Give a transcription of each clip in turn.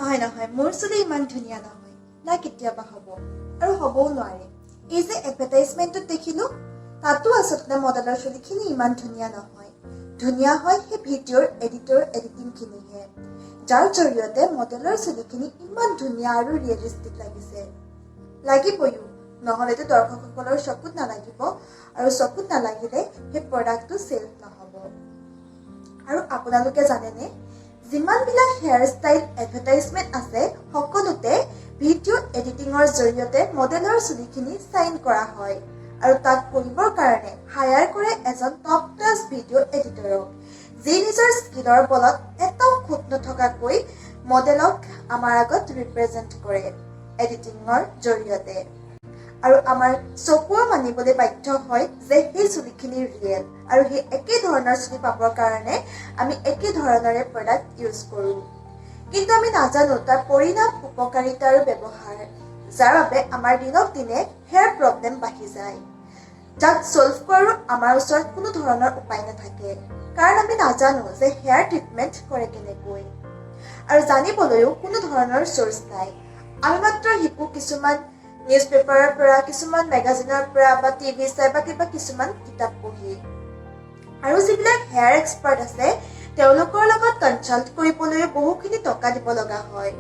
নহয় মোৰ চুলি ইমান ধুনীয়া নহয় না কেতিয়াবা হ'ব আৰু হ'বও নোৱাৰে। এই যে এডভাৰটাইজমেণ্টত দেখিলো তাতো আচলতে মডেলৰ চুলিখিনি ইমান ধুনীয়া নহয়। ধুনীয়া হয় সেই ভিডিঅ'ৰ এডিটিংখিনিহে, যাৰ জৰিয়তে মডেলৰ চুলিখিনি ইমান ধুনীয়া আৰু ৰিয়েলিষ্টিক লাগিছে। লাগিবইও, নহ'লেতো দৰ্শকসকলৰ চকুত নালাগিব, আৰু চকুত নালাগিলে সেই প্ৰডাক্টটো চেল নহ'ব। আৰু আপোনালোকে জানেনে, যিমানবিলাক হেয়াৰ ষ্টাইল এডভাৰটাইজমেণ্ট আছে সকলোতে ভিডিঅ' এডিটিঙৰ জৰিয়তে মডেলৰ চুলিখিনি চাইন কৰা হয়, আৰু তাক কৰিবৰ কাৰণে হায়াৰ কৰে এজন টপ ক্লাছ ভিডিঅ' এডিটৰক, যি নিজৰ স্কিলৰ বলত এটাও খুঁত নথকাকৈ মডেলক আমাৰ আগত ৰিপ্ৰেজেণ্ট কৰে এডিটিঙৰ জৰিয়তে। আৰু আমাৰ চকুৱে মানিবলৈ বাধ্য হয় যে সেই চুলিখিনি ৰিয়েল, আৰু সেই একে ধৰণৰ চুলি পাবৰ কাৰণে আমি একে ধৰণৰে প্ৰডাক্ট ইউজ কৰোঁ। কিন্তু আমি নাজানো তাৰ পৰিণাম, উপকাৰিতা আৰু ব্যৱহাৰ, যাৰ বাবে আমাৰ দিনক দিনে হেয়াৰ প্ৰব্লেম বাঢ়ি যায়, যাক ছল্ভ কৰাৰ আমাৰ ওচৰত কোনো ধৰণৰ উপায় নাথাকে, কাৰণ আমি নাজানো যে হেয়াৰ ট্ৰিটমেণ্ট কৰে কেনেকৈ, আৰু জানিবলৈও কোনো ধৰণৰ চ'ৰ্চ নাই। আমি মাত্ৰ শিকো কিছুমান নিউজ পেপাৰৰ পৰা, কিছুমান মেগাজিনৰ পৰা, বা টিভি চাই, বা কিবা কিছুমান কিতাপ পঢ়ি। আৰু যিবিলাক হেয়াৰ এক্সপাৰ্ট আছে তেওঁলোকৰ লগত কনচাল্ট কৰিবলৈ বহুখিনি টকা দিব লগা হয়।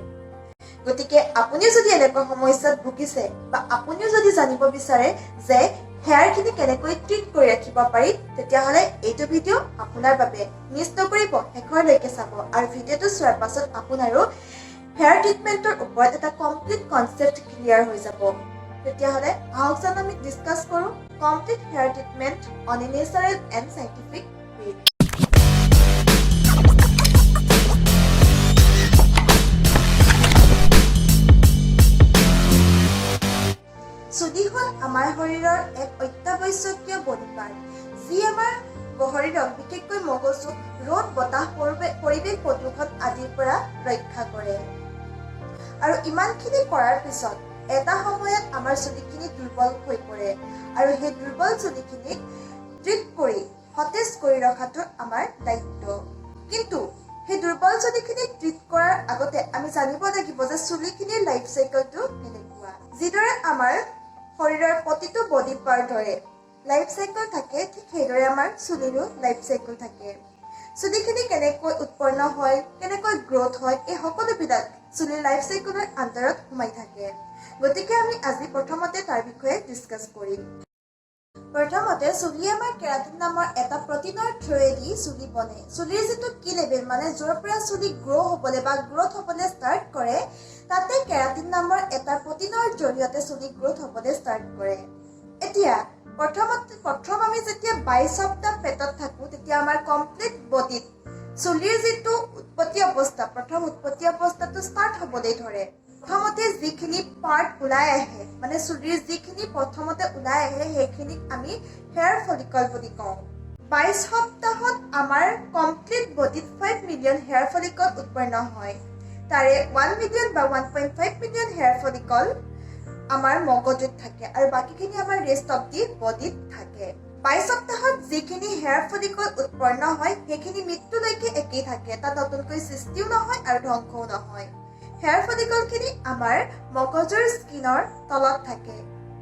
গতিকে আপুনিও যদি এনেকুৱা সমস্যাত ভুগিছে, বা আপুনিও যদি জানিব বিচাৰে যে হেয়াৰখিনি কেনেকৈ ট্ৰিট কৰি ৰাখিব পাৰি, তেতিয়াহ'লে এইটো ভিডিঅ' আপোনাৰ বাবে। মিছ নকৰিব, শেষৰলৈকে চাব, আৰু ভিডিঅ'টো চোৱাৰ পাছত আপোনাৰো হেয়াৰ ট্ৰিটমেণ্টৰ ওপৰত এটা কমপ্লিট কনচেপ্ট ক্লিয়াৰ হৈ যাব। তেতিয়াহ'লে আহকচোন আমি ডিছকাছ কৰোঁ complete hair treatment on a natural and scientific way. চুলি হ'ল আমাৰ শৰীৰৰ এক অত্যাৱশ্যকীয় বডি পাৰ্ট, যি আমাৰ শৰীৰক, বিশেষকৈ মগজুক ৰ'দ, বতাহ, পৰিৱেশ প্ৰদূষণ আদিৰ পৰা ৰক্ষা কৰে। আৰু ইমানখিনি কৰাৰ পিছত এটা সময়ত আমাৰ চুলিখিনি দুৰ্বল হৈ পৰে, আৰু সেই দুৰ্বল চুলিখিনিক ট্ৰিট কৰি সতেজ কৰি ৰখাটো আমাৰ দায়িত্ব। কিন্তু সেই দুৰ্বল চুলিখিনিক ট্ৰিট কৰাৰ আগতে আমি জানিব লাগিব যে চুলিখিনিৰ লাইফ চাইকেলটো কেনেকুৱা। যিদৰে আমাৰ শৰীৰৰ প্ৰতিটো বডি পাৰ্টৰে লাইফ চাইকেল থাকে, ঠিক সেইদৰে আমাৰ চুলিৰো লাইফ চাইকেল থাকে। চুলিখিনি কেনেকৈ উৎপন্ন হয়, কেনেকৈ গ্ৰথ হয়, এই সকলোবিলাক চুলিৰ লাইফ চাইকেলৰ আণ্ডাৰত সোমাই থাকে। গতিকে আমি আজি প্ৰথমতে তাৰ বিষয়ে ডিছকাছ কৰিম। প্ৰথমতে চুলি আমাৰ কেৰাটিন নামৰ এটা প্ৰটিনৰ থ্ৰুৱেদি চুলি বনে। চুলিৰ যিটো কি লেভেল, মানে য'ৰ পৰা চুলি গ্ৰ' হ'বলৈ বা গ্ৰথ হ'বলৈ ষ্টাৰ্ট কৰে, তাতে কেৰাটিন নামৰ এটা প্ৰটিনৰ জৰিয়তে চুলি গ্ৰথ হ'বলৈ ষ্টাৰ্ট কৰে। এতিয়া প্ৰথম আমি যেতিয়া 22 সপ্তাহ পেটত থাকোঁ, তেতিয়া আমাৰ কমপ্লিট বডিত চুলিৰ যিটো উৎপত্তি অৱস্থা, প্ৰথম উৎপত্তি অৱস্থাটো ষ্টাৰ্ট হ'বলৈ ধৰে। প্ৰথমতে যিখিনি পাৰ্ট ওলাই আহে, মানে চুলিৰ যিখিনি প্ৰথমতে ওলাই আহে, সেইখিনিক আমি হেয়াৰ ফলিকল বুলি কওঁ। 22 সপ্তাহত আমাৰ কমপ্লিট বডিত 5 মিলিয়ন হেয়াৰ ফলিকল উৎপন্ন হয়। তাৰে 1 মিলিয়ন বা 1.5 মিলিয়ন হেয়াৰ ফলিকল আমাৰ মগজুত থাকে, আৰু বাকীখিনি আমাৰ ৰেষ্ট অফ দি বডিত থাকে। 22 সপ্তাহত যিখিনি হেয়াৰ ফলিকল উৎপন্ন হয়, সেইখিনি মৃত্যুলৈকে একেই থাকে, তাত নতুনকৈ সৃষ্টিও নহয় আৰু ধ্বংসও নহয়। হেয়াৰ ফলিকলখিনি আমাৰ মগজুৰ স্কিনৰ তলত থাকে,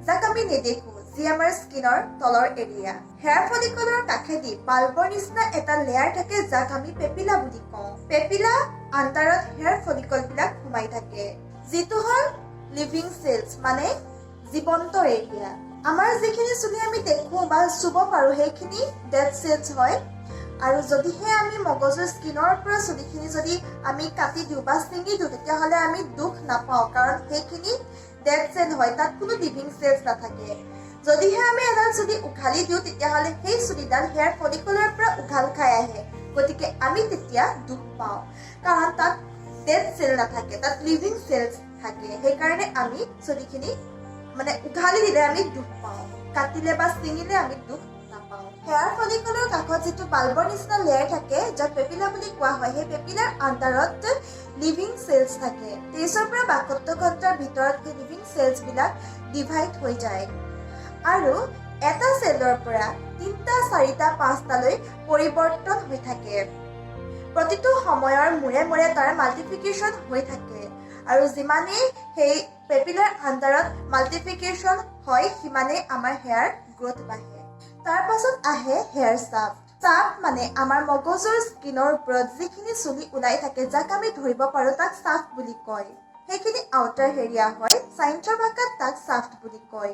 যাক আমি নেদেখোঁ, যি আমাৰ স্কিনৰ তলৰ এৰিয়া। হেয়াৰ ফলিকলৰ কাষেদি বাল্বৰ নিচিনা এটা লেয়াৰ থাকে, যাক আমি পেপিলা বুলি কওঁ। পেপিলা আণ্ডাৰত হেয়াৰ ফলিকলবিলাক সোমাই থাকে, যিটো হ'ল লিভিং চেলছ, মানে জীৱন্ত এৰিয়া। আমাৰ যিখিনি চুলি আমি দেখোঁ বা চুব পাৰোঁ, সেইখিনি ডেড চেলছ হয়। আৰু যদিহে আমি মগজুৰ স্কিনৰ পৰা চুলিখিনি যদি আমি কাটি দিওঁ বা ছিঙি দিওঁ, তেতিয়াহ'লে আমি দুখ নাপাওঁ, কাৰণ সেইখিনি ডেড চেল হয়, তাত কোনো লিভিং চেলছ নাথাকে। যদিহে আমি এডাল চুলি উঘালি দিওঁ, তেতিয়াহ'লে সেই চুলিডাল হেয়াৰ ফলিকলৰ পৰা উঘাল খাই আহে, গতিকে আমি তেতিয়া দুখ পাওঁ, কাৰণ তাত ডেড চেল নাথাকে, তাত লিভিং চেলছ থাকে। সেইকাৰণে আমি চুলিখিনি মানে উঘালি দিলে আমি দুখ পাওঁ, কাটিলে বা ছিঙিলে আমি দুখ নাপাওঁ। হেয়াৰ ফলিকলৰ কাষত যিটো বাল্বৰ নিচিনা লেয়াৰ থাকে, যাক পেপিলা বুলি কোৱা হয়, সেই পেপিলাৰ আণ্ডাৰত লিভিং চেলছ থাকে। 23 পৰা 72 ঘণ্টাৰ ভিতৰত সেই লিভিং চেলছবিলাক ডিভাইড হৈ যায়, আৰু এটা চেলৰ পৰা 3টা, 4টা, 5টালৈ পৰিৱৰ্তন হৈ থাকে। প্ৰতিটো সময়ৰ মূৰে মূৰে তাৰ মাল্টিপ্লিকেশ্যন হৈ থাকে আৰু যিমানেই সেই পেপিলাৰ আণ্ডাৰত মাল্টিপ্লিকেশ্যন হয় সিমানেই আমাৰ হেয়াৰ গ্ৰোথ বাঢ়ে। তাৰ পাছত আহে হেয়াৰ শ্বাফ্ট। শ্বাফ্ট মানে আমাৰ মগজুৰ স্কিনৰ ওপৰত যিখিনি চুলি ওলাই থাকে যাক আমি ধৰিব পাৰোঁ তাক শ্বাফ্ট বুলি কয়। সেইখিনি আউটাৰ হেৰিয়া হয়, চাইন্সৰ ভাষাত তাক শ্বাফ্ট বুলি কয়।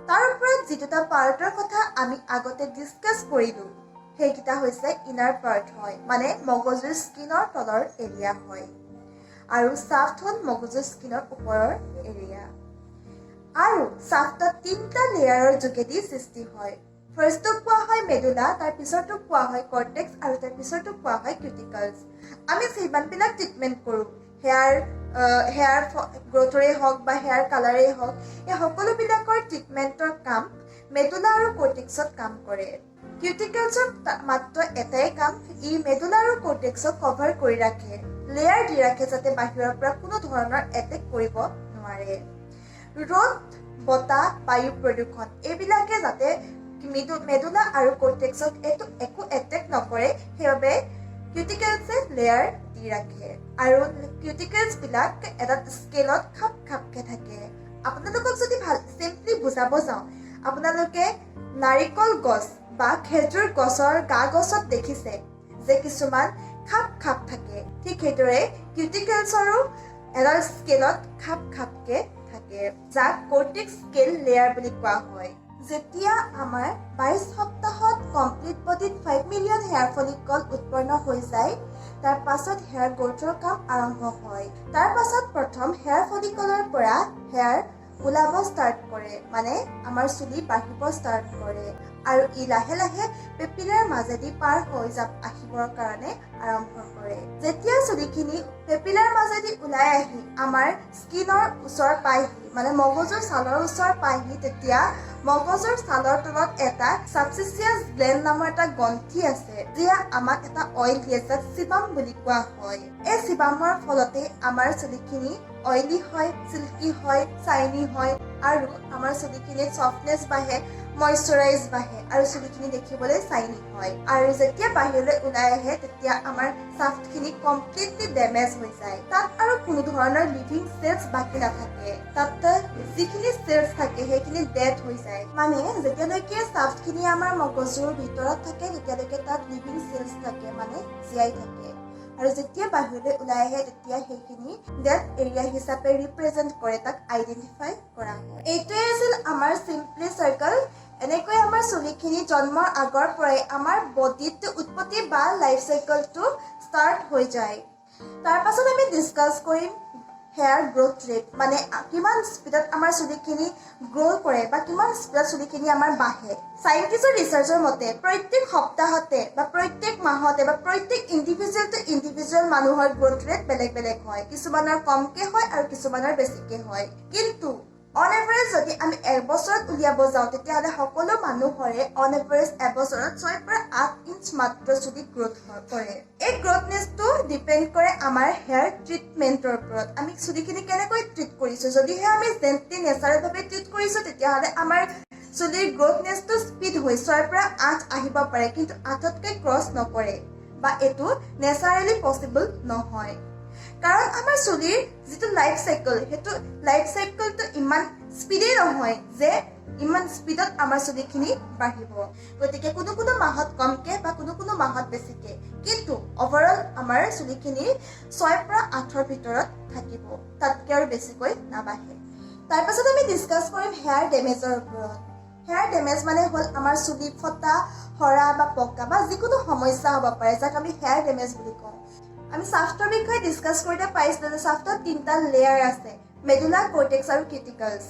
তাৰ ওপৰত যি দুটা পাৰ্টৰ কথা আমি আগতে ডিছকাছ কৰিলোঁ সেইকেইটা হৈছে ইনাৰ পাৰ্ট হয়, মানে মগজুৰ স্কিনৰ তলৰ এৰিয়া হয়, আৰু শ্বাফ্ট হ'ল মগজুৰ স্কিনৰ ওপৰৰ এৰিয়া। আৰু শ্বাফ্টত 3টা লেয়াৰৰ যোগেদি সৃষ্টি হয়। ফাৰ্ষ্টটো কোৱা হয় মেডুলা, তাৰ পিছৰটো কোৱা হয় কৰ্টেক্স আৰু তাৰ পিছৰটো কোৱা হয় কিউটিকলছ। আমি যিমানবিলাক ট্ৰিটমেণ্ট কৰোঁ হেয়াৰ গ্ৰথৰে হওক বা হেয়াৰ কালাৰেই হওক, এই সকলোবিলাকৰ ট্ৰিটমেণ্টৰ কাম মেডুলা আৰু কৰ্টেক্সত কাম কৰে। কিউটিকলছৰ মাত্ৰ এটাই কাম, ই মেডুলা আৰু কৰ্টেক্সক কভাৰ কৰি ৰাখে, লেয়াৰ দি ৰাখে যাতে বাহিৰৰ পৰা কোনো ধৰণৰ এটেক কৰিব নোৱাৰে। ৰ'দ, বতাহ, বায়ু প্ৰদূষণ এইবিলাকে যাতে মেডুলা আৰু কৰ্টেক্সক একো এটেক নকৰে সেইবাবে কিউটিকলছে লেয়াৰ দি ৰাখে। আৰু কিউটিকলছবিলাক এটা স্কেলত খাপ খাপকে থাকে। আপোনালোকক যদি চিম্পলি বুজাব যাওঁ, আপোনালোকে নাৰিকল গছ বা খেজুৰ গছৰ গা গছত দেখিছে যে কিছুমান খাপ খাপ থাকে, ঠিক সেইদৰে কিউটিকলছৰো এডাল স্কেলত খাপ খাপকে থাকে, যাক কৰ্টেক্স স্কেল লেয়াৰ বুলি কোৱা হয়। যেতিয়া আমাৰ 22 সপ্তাহত কমপ্লিট বডিত 5 মিলিয়ন হেয়াৰ ফলিকল উৎপন্ন হৈ যায়, তাৰ পাছত হেয়াৰ গ্ৰোথৰ কাম আৰম্ভ হয়। তাৰ পাছত প্ৰথম হেয়াৰ ফলিকলৰ পৰা হেয়াৰ ওলাব ষ্টাৰ্ট কৰে, মানে আমাৰ চুলি বাঢ়িব ষ্টাৰ্ট কৰে, আৰু ই লাহে লাহে পেপিলাৰ মাজেদি পাৰ হৈ আহিবৰ কাৰণে আৰম্ভ কৰে। যেতিয়া চুলিখিনি পেপিলাৰ মাজেদি ওলাই আহি আমাৰ স্কিনৰ ওচৰ পায়হি, মানে মগজুৰ ছালৰ ওচৰ পায়হি, তেতিয়া মগজুৰ ছালৰ তলত এটা ছাবচিচিয়াছ গ্লেণ্ড নামৰ এটা গ্ৰন্থি আছে, যিয়ে আমাক এটা অইল দিয়ে যাক চিবাম বুলি কোৱা হয়। এই চিবামৰ ফলতে আমাৰ চুলিখিনি অইলি হয়, চিল্কি হয়, চাইনি হয়, আৰু আমাৰ চুলিখিনিত ছফ্টনেছ বাঢ়ে, মইশ্চাৰাইজ বাঢ়ে, আৰু চুলিখিনি দেখিবলৈ চাইনি হয়। আৰু যেতিয়া বাহিৰলৈ ওলাই আহে তেতিয়া আমাৰ শ্বাফ্টখিনি কমপ্লিটলি ডেমেজ হৈ যায়। তাত আৰু কোনো ধৰণৰ লিভিং চেলছ বাকী নাথাকে, তাত যিখিনি চেলছ থাকে সেইখিনি ডেড হৈ যায়। মানে যেতিয়ালৈকে শ্বাফ্টখিনি আমাৰ মগজুৰ ভিতৰত থাকে তেতিয়ালৈকে তাত লিভিং চেলছ থাকে, মানে জীয়াই থাকে, আৰু যেতিয়া বাহিৰলৈ ওলাই আহে তেতিয়া সেইখিনি ডেড এৰিয়া হিচাপে ৰিপ্ৰেজেণ্ট কৰে, তাক আইডেণ্টিফাই কৰা হয়। এইটোৱে আছিল আমাৰ চিম্পলি চাৰ্কল। এনেকৈ আমাৰ চুলিখিনি জন্মৰ আগৰ পৰাই আমাৰ বডিত উৎপত্তি বা লাইফ চাইকেলটো ষ্টাৰ্ট হৈ যায়। তাৰ পাছত আমি ডিছকাছ কৰিম হেয়াৰ গ্ৰোথ ৰেট, মানে কিমান স্পীডত আমাৰ চুলিখিনি গ্ৰ' কৰে বা কিমান স্পীডত চুলিখিনি আমাৰ বাঢ়ে। চাইণ্টিষ্টৰ ৰিচাৰ্চৰ মতে প্ৰত্যেক সপ্তাহতে বা প্ৰত্যেক মাহতে বা প্ৰত্যেক ইণ্ডিভিজুৱেল মানুহৰ গ্ৰোথ ৰেট বেলেগ বেলেগ হয়, কিছুমানৰ কমকে হয় আৰু কিছুমানৰ বেছিকে হয়। কিন্তু অন এভাৰেজ যদি আমি এবছৰত উলিয়াব যাওঁ তেতিয়াহ'লে সকলো মানুহৰে অন এভাৰেজ এবছৰত 6 পৰা 8 ইঞ্চ মাত্ৰ চুলি গ্ৰোথ কৰে। এই গ্ৰোথনেছটো ডিপেণ্ড কৰে আমাৰ হেয়াৰ ট্ৰিটমেণ্টৰ ওপৰত, আমি চুলিখিনি কেনেকৈ ট্ৰিট কৰিছোঁ। যদিহে আমি জেণ্টলি নেচাৰেলভাৱে ট্ৰিট কৰিছোঁ তেতিয়াহ'লে আমাৰ চুলিৰ গ্ৰোথনেছটো স্পীড হৈ 6 পৰা 8 আহিব পাৰে, কিন্তু 8তকৈ ক্ৰছ নকৰে, বা এইটো নেচাৰেলি পচিবল নহয়। কাৰণ আমাৰ চুলিৰ যিটো লাইফ চাইকেল, সেইটো লাইফ চাইকেলটো ইমান স্পীডেই নহয় যে ইমান স্পীডত আমাৰ চুলিখিনি বাঢ়িব। গতিকে কোনো মাহত কমকে বা কোনো মাহত বেছিকে, কিন্তু অভাৰঅল আমাৰ চুলিখিনি 6 পৰা 8ৰ ভিতৰত থাকিব, তাতকৈ আৰু বেছিকৈ নাবাঢ়ে। তাৰপাছত আমি ডিছকাছ কৰিম হেয়াৰ ডেমেজৰ ওপৰত। হেয়াৰ ডেমেজ মানে হ'ল আমাৰ চুলি ফটা, সৰা বা পকা বা যিকোনো সমস্যা হ'ব পাৰে, যাক আমি হেয়াৰ ডেমেজ বুলি কওঁ। আমি শ্বাফ্টৰ বিষয়ে ডিছকাছ কৰোঁতে পাইছিলোঁ যে শ্বাফ্টত 3টা লেয়াৰ আছে, মেডুলা, কৰ্টেক্স আৰু কিউটিকলছ।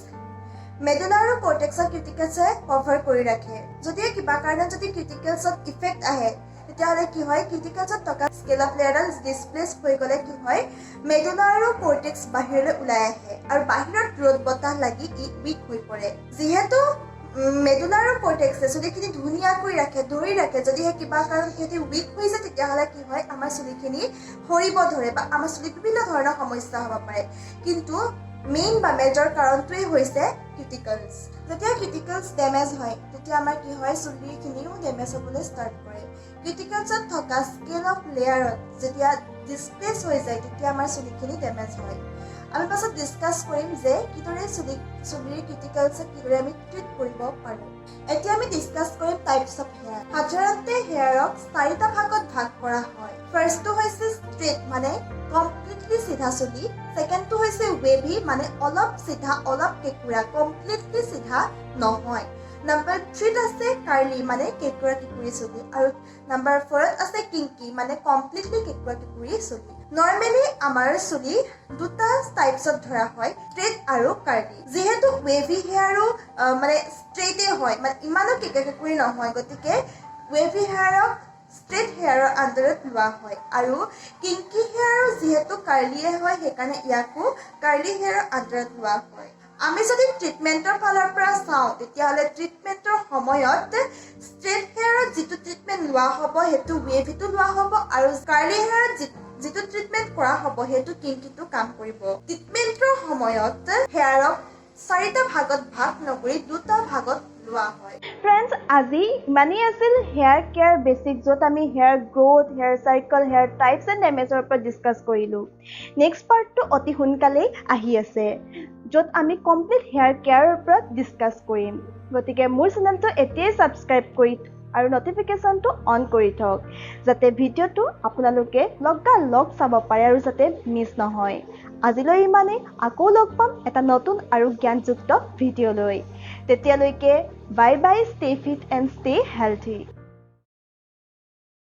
মেডুলা আৰু কৰ্টেক্সক কিউটিকলছে কভাৰ কৰি ৰাখে। যদি কিবা কাৰণত যদি কিউটিকলছত ইফেক্ট আহে তেতিয়াহ'লে কি হয়, কিউটিকলছত থকা স্কেল অফ লেয়াৰডাল ডিছপ্লেচ হৈ গ'লে কি হয়, মেডুলা আৰু কৰ্টেক্স বাহিৰলৈ ওলাই আহে আৰু বাহিৰত ৰ'দ বতাহ লাগি ই উইক হৈ পৰে। যিহেতু মেডুলা আৰু কৰ্টেক্সে চুলিখিনি ধুনীয়াকৈ ৰাখে, ধৰি ৰাখে, যদিহে কিবা কাৰণত সিহঁতি উইক হৈ যায় তেতিয়াহ'লে কি হয়, আমাৰ চুলিখিনি সৰিব ধৰে বা আমাৰ চুলিত বিভিন্ন ধৰণৰ সমস্যা হ'ব পাৰে। কিন্তু মেইন বা মেজৰ কাৰণটোৱেই হৈছে কিউটিকলছ। যেতিয়া কিউটিকলছ ডেমেজ হয় তেতিয়া আমাৰ কি হয় চুলিখিনিও ডেমেজ হ'বলৈ ষ্টাৰ্ট কৰে। কিউটিকলছত থকা স্কিন অফ লেয়াৰত যেতিয়া ডিছপ্লেচ হৈ যায় তেতিয়া আমাৰ চুলিখিনি ডেমেজ হয়। আমি পাছত ডিছকাছ কৰিম যে কিদৰে চুলিৰ কিউটিকলছক কিদৰে আমি ট্ৰিট কৰিব পাৰোঁ। এতিয়া আমি ডিছকাছ কৰিম টাইপছ অফ হেয়াৰ। সাধাৰণতে হেয়াৰক 4টা ভাগত ভাগ কৰা হয়। ফাৰ্ষ্টটো হৈছে ষ্ট্ৰেইট মানে কমপ্লিটলি চিধা চুলি, ছেকেণ্ডটো হৈছে ৱেভি মানে অলপ চিধা অলপ কেঁকুৰা, কমপ্লিটলি চিধা নহয়। নাম্বাৰ 3 আছে কাৰ্লি মানে কেঁকুৰা কেঁকুৰি চুলি, আৰু নাম্বাৰ 4 আছে কিংকি মানে কমপ্লিটলি কেঁকুৰা কেঁকুৰি চুলি। নৰ্মেলি আমাৰ চুলি দুটা টাইপছত ধৰা হয়, ষ্ট্ৰেইট আৰু কাৰ্লি। যিহেতু ৱেভি হেয়াৰো মানে ষ্ট্ৰেইটে হয়, মানে ইমানো কেঁকুৰা কেঁকুৰি নহয়, গতিকে ৱেভি হেয়াৰক ষ্ট্ৰেইট হেয়াৰৰ আণ্ডাৰত লোৱা হয়, আৰু কিংকি হেয়াৰো যিহেতু কাৰ্লিয়ে হয় সেইকাৰণে ইয়াকো কাৰ্লি হেয়াৰৰ আণ্ডাৰত লোৱা হয়। আমি যদি ট্ৰিটমেণ্টৰ ফালৰ পৰা চাওঁ তেতিয়াহ'লে ট্ৰিটমেণ্টৰ সময়ত ষ্ট্ৰেইট হেয়াৰত যিটো ট্ৰিটমেণ্ট লোৱা হ'ব সেইটো ৱেভিটো লোৱা হ'ব, আৰু কাৰ্লি হেয়াৰত যিটো ট্ৰিটমেণ্ট কৰা হ'ব সেইটো কিংকিটো কাম কৰিব। ট্ৰিটমেণ্টৰ সময়ত হেয়াৰক 4টা ভাগত ভাগ নকৰি 2টা ভাগত লোৱা হয়। ফ্ৰেণ্ডছ, আজি ইমানেই আছিল হেয়াৰ কেয়াৰ বেচিক, য'ত আমি hair growth, hair cycle, hair types and ডেমেজৰ ওপৰত ডিছকাছ কৰিলোঁ। নেক্সট পাৰ্টটো অতি সোনকালেই আহি আছে, য'ত আমি কমপ্লিট হেয়াৰ কেয়াৰৰ ওপৰত ডিছকাছ কৰিম। গতিকে মোৰ চেনেলটো এতিয়াই ছাবস্ক্ৰাইব কৰি আৰু নটিফিকেশ্যনটো অন কৰি থওক, যাতে ভিডিঅ'টো আপোনালোকে লগালগ চাব পাৰে আৰু যাতে মিছ নহয়। আজিলৈ ইমানেই, আকৌ লগ পাম এটা নতুন আৰু জ্ঞানযুক্ত ভিডিঅ' লৈ। তেতিয়ালৈকে bye bye, stay fit and stay healthy.